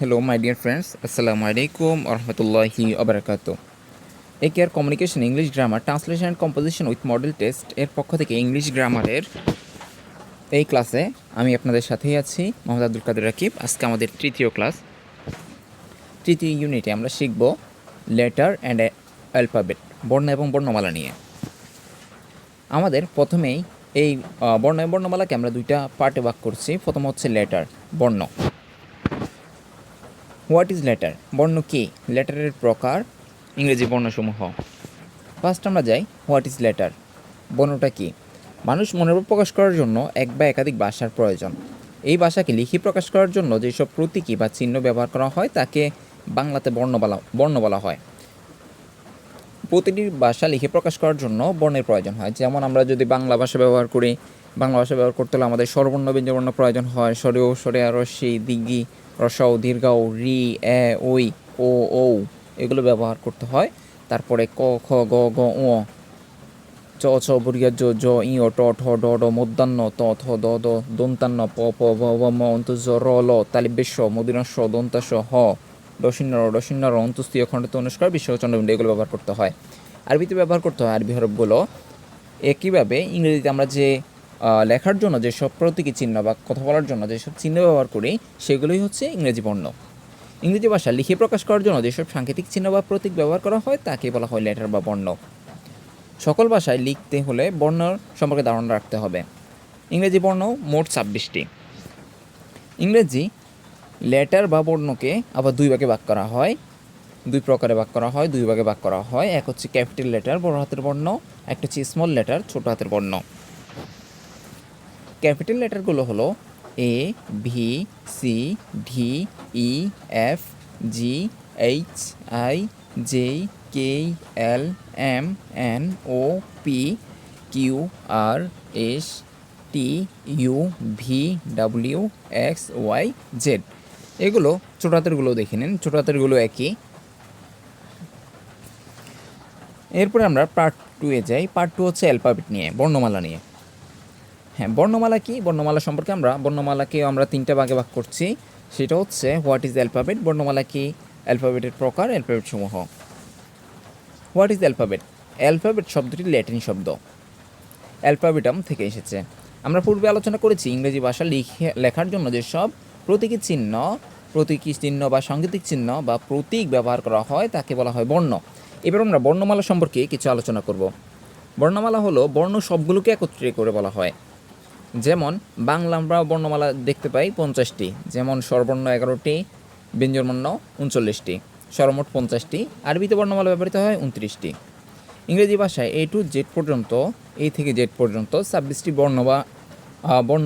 Hello, my dear friends. Assalamu alaikum warahmatullahi wabarakatuh. AKR communication English grammar translation and composition with model test এর পক্ষ থেকে English গ্রামারের এই ক্লাসে আমি আপনাদের সাথেই আছি মোহাম্মদ আব্দুল কাদের রাকিব। আজকে আমাদের তৃতীয় ক্লাস, তৃতীয় ইউনিটে আমরা শিখব লেটার অ্যান্ড অ্যালফাবেট, বর্ণ এবং বর্ণমালা নিয়ে। আমাদের প্রথমেই এই বর্ণ এবং বর্ণমালাকে আমরা দুইটা পার্টে ভাগ করছি। প্রথম হচ্ছে লেটার, বর্ণ। What is letter? বর্ণ কী? লেটারের প্রকার, ইংরেজি বর্ণসমূহ। ফার্স্ট আমরা যাই, হোয়াট ইজ লেটার? বর্ণটা কী? মানুষ মনোভাব প্রকাশ করার জন্য এক বা একাধিক ভাষার প্রয়োজন। এই ভাষাকে লিখে প্রকাশ করার জন্য যেসব প্রতীকী বা চিহ্ন ব্যবহার করা হয় তাকে বাংলাতে বর্ণ বলা হয়। প্রতিটি ভাষা লিখে প্রকাশ করার জন্য বর্ণের প্রয়োজন হয়। যেমন আমরা যদি বাংলা ভাষা ব্যবহার করি, বাংলা ভাষা ব্যবহার করতে হলে আমাদের স্বরবর্ণ ব্যঞ্জনবর্ণ প্রয়োজন হয়। স্বরেও, সরে, রস্যি, দীর্ঘি, রসও, দীর্ঘও, রি, এ, ওই, ও, ঔ এগুলো ব্যবহার করতে হয়। তারপরে ক, খ, গ, গ, ঙ, চ, ছ, বর্গীয় জ, জ, ই, ট, ঠ, ড, ঢ, মূর্ধন্য ত, থ, দ, দ, দন্তান্ন প, প, ব, ব, ম, অন্তর্জ, র, ল, তালিবেশ, মদিনাস্য, দন্তাস, হ, ডসিন্নর, অন্তস্তীয়, খণ্ডিত, অনুষ্কার, বিশ্ব, চন্দ্রবিন্দু এগুলো ব্যবহার করতে হয়। আরবিতে ব্যবহার করতে হয় আরবি হরফগুলো। একইভাবে ইংরেজিতে আমরা যে লেখার জন্য যেসব প্রতীকী চিহ্ন বা কথা বলার জন্য যেসব চিহ্ন ব্যবহার করি সেগুলোই হচ্ছে ইংরেজি বর্ণ। ইংরেজি ভাষা লিখে প্রকাশ করার জন্য যেসব সাংকেতিক চিহ্ন বা প্রতীক ব্যবহার করা হয় তাকে বলা হয় লেটার বা বর্ণ। সকল ভাষায় লিখতে হলে বর্ণ সম্পর্কে ধারণা রাখতে হবে। ইংরেজি বর্ণ মোট 26টি। ইংরেজি লেটার বা বর্ণকে আবার দুই ভাগে ভাগ করা হয়, দুই প্রকারে ভাগ করা হয়, দুই ভাগে ভাগ করা হয়। এক হচ্ছে ক্যাপিটাল লেটার, বড় হাতের বর্ণ, একটা হচ্ছে স্মল লেটার, ছোট হাতের বর্ণ। ক্যাপিটাল লেটারগুলো হলো A, B, C, D, E, F, G, H, I, J, K, L, M, N, O, P, Q, R, S, T, U, V, W, X, Y, Z. এগুলো ছোট হাতেরগুলো দেখে নিন, ছোট হাতেরগুলো একই। এরপরে আমরা পার্ট 2-এ যাই। পার্ট 2 হচ্ছে অ্যালফাবেট নিয়ে, বর্ণমালা নিয়ে। হ্যাঁ, বর্ণমালা কি? বর্ণমালা সম্পর্কে বর্ণমালাকে আমরা 3টা ভাগে ভাগ করছি। সেটা হচ্ছে হোয়াট ইজ অ্যালফাবেট, বর্ণমালা কি, অ্যালফাবেটের প্রকার, অ্যালফাবেট সমূহ। What is alphabet? অ্যালফাবেট শব্দটি ল্যাটিন শব্দ, অ্যালফাবেটাম থেকে এসেছে। আমরা পূর্বে আলোচনা করেছি ইংরেজি ভাষা লেখার জন্য যেসব প্রতীকী চিহ্ন বা সাংকেতিক চিহ্ন বা প্রতীক ব্যবহার করা হয় তাকে বলা হয় বর্ণ। এবার আমরা বর্ণমালা সম্পর্কে কিছু আলোচনা করব। বর্ণমালা হলো বর্ণ সবগুলোকে একত্রে করে বলা হয়। যেমন বাংলা আমরা বর্ণমালা দেখতে পাই 50টি, যেমন স্বরবর্ণ 11টি, ব্যঞ্জনবর্ণ 39টি, সর্বমোট 50টি। আরবিতে বর্ণমালা ব্যবহৃত হয় 29টি। ইংরেজি ভাষায় এ টু জেড পর্যন্ত, এ থেকে জেড পর্যন্ত 26টি বর্ণ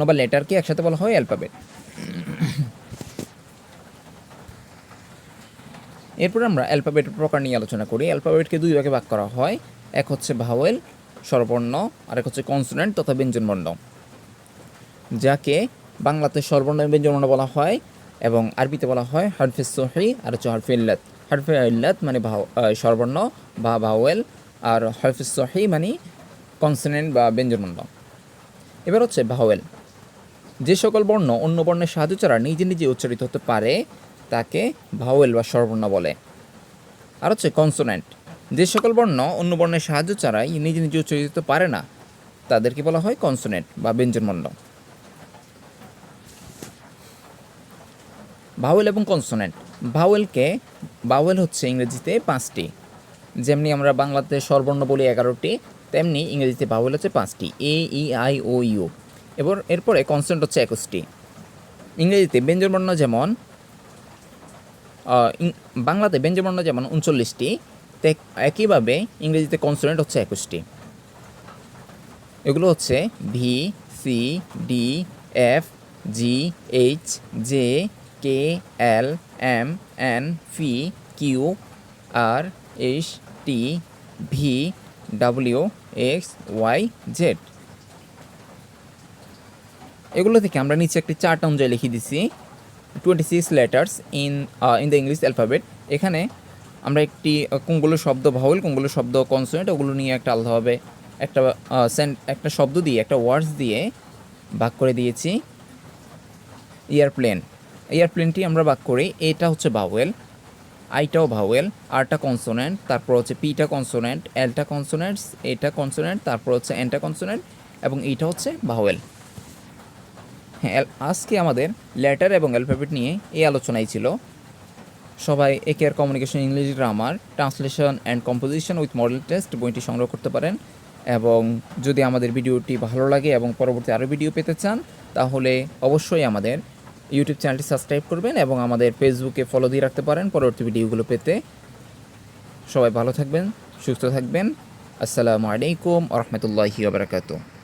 বা লেটারকে একসাথে বলা হয় অ্যালফাবেট। এরপর আমরা অ্যালফাবেটের প্রকার নিয়ে আলোচনা করি। অ্যালফাবেটকে দুই ভাগে ভাগ করা হয়, এক হচ্ছে ভাওয়েল, স্বরবর্ণ, আর এক হচ্ছে কনসোনেন্ট তথা ব্যঞ্জনবর্ণ, যাকে বাংলাতে স্বরবর্ণ ব্যঞ্জনবর্ণ বলা হয় এবং আরবিতে বলা হয় হারফে সহি আর হচ্ছে হারফে ইল্লাত। হারফে ইল্লাত মানে স্বরবর্ণ বা ভাওয়েল, আর হারফে সহি মানে কনসোনেন্ট বা ব্যঞ্জনবর্ণ। এবার হচ্ছে ভাওয়েল। যে সকল বর্ণ অন্য বর্ণের সাহায্য ছাড়া নিজে নিজে উচ্চারিত হতে পারে তাকে ভাওয়েল বা স্বরবর্ণ বলে। আর হচ্ছে কনসোনেন্ট। যে সকল বর্ণ অন্য বর্ণের সাহায্য ছাড়াই নিজে নিজে উচ্চারিত হতে পারে না তাদেরকে বলা হয় কনসোনেন্ট বা ব্যঞ্জনবর্ণ। ভাওয়েল এবং কনসোনেন্ট। ভাওয়েল হচ্ছে ইংরেজিতে 5টি। যেমনি আমরা বাংলাতে স্বরবর্ণ বলি 11টি, তেমনি ইংরেজিতে ভাওয়েল হচ্ছে 5টি, এ, ই, আই, ও, ইউ। এরপরে কনসোনেন্ট হচ্ছে 21টি। ইংরেজিতে ব্যঞ্জনবর্ণ যেমন বাংলাতে ব্যঞ্জনবর্ণ যেমন 39টি, একইভাবে ইংরেজিতে কনসোনেন্ট হচ্ছে 21টি। এগুলো হচ্ছে B, C, D, F, G, H, J, K, L, M, N, P, Q, R, S, T, V, W, X, Y, Z. এগুলো থেকে আমরা নিচে একটি চার্ট অনুযায়ী লিখে দিছি 26 letters in the English alphabet. এখানে আমরা একটি কোনগুলো শব্দ ভাওয়েল, কোনগুলো শব্দ কনসোনেন্ট ওগুলো নিয়ে একটা আলাদাভাবে একটা শব্দ দিয়ে, একটা ওয়ার্ডস দিয়ে ভাগ করে দিয়েছি। এয়ারপ্লেন, এয়ারপ্লেনটি আমরা ভাগ করি, এটা হচ্ছে ভাওয়েল, আইটাও ভাওয়েল, আরটা কনসোনেন্ট, তারপর হচ্ছে পিটা কনসোনেন্ট, এলটা কনসোনেন্টস, এটা কনসোনেন্ট, তারপর হচ্ছে এনটা কনসোনেন্ট এবং এইটা হচ্ছে ভাওয়েল। হ্যাঁ, আজকে আমাদের লেটার এবং অ্যালফাবেট নিয়ে এই আলোচনাই ছিল। সবাই AKR communication English grammar translation and composition with model test বইটি সংগ্রহ করতে পারেন। এবং যদি আমাদের ভিডিওটি ভালো লাগে এবং পরবর্তী আরও ভিডিও পেতে চান তাহলে অবশ্যই আমাদের ইউটিউব চ্যানেলটি সাবস্ক্রাইব করবেন এবং আমাদের ফেসবুকে ফলো দিয়ে রাখতে পারেন পরবর্তী ভিডিওগুলো পেতে। সবাই ভালো থাকবেন, সুস্থ থাকবেন। আসসালামু আলাইকুম ওয়া রাহমাতুল্লাহি ওয়া বারাকাতুহু।